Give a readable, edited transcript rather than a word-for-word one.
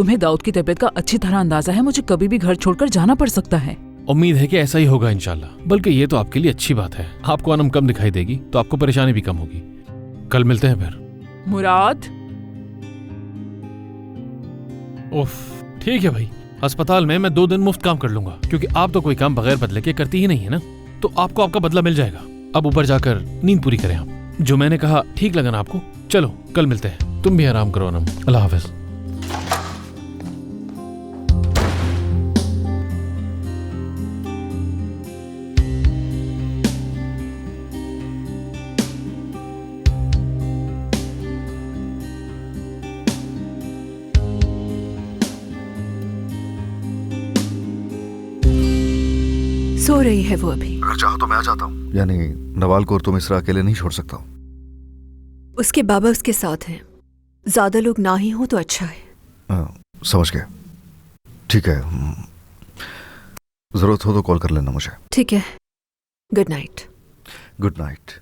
तुम्हें दाऊद की तबीयत का अच्छी तरह अंदाजा है। मुझे कभी भी घर छोड़कर जाना पड़ सकता है। उम्मीद है कि ऐसा ही होगा इंशाल्लाह। बल्कि ये तो आपके लिए अच्छी बात है। आपको अनम कम दिखाई देगी तो आपको परेशानी भी कम होगी। कल मिलते हैं फिर। मुराद, उफ, ठीक है भाई। अस्पताल में मैं 2 दिन मुफ्त काम कर लूंगा, क्योंकि आप तो कोई काम बगैर बदले के करती ही नहीं है ना। तो आपको आपका बदला मिल जाएगा। अब ऊपर जाकर नींद पूरी करें आप। जो मैंने कहा ठीक लगा ना आपको? चलो कल मिलते हैं। तुम भी आराम करो अनम। अल्लाह हाफिज। सो रही है वो अभी। अगर चाहो तो मैं आ जाता हूँ। यानी नवाल को और तुम इसरा अकेले नहीं छोड़ सकता हूँ। उसके बाबा उसके साथ हैं। ज्यादा लोग ना ही हो तो अच्छा है। समझ गया। ठीक है, जरूरत हो तो कॉल कर लेना मुझे। ठीक है। Good night. Good night.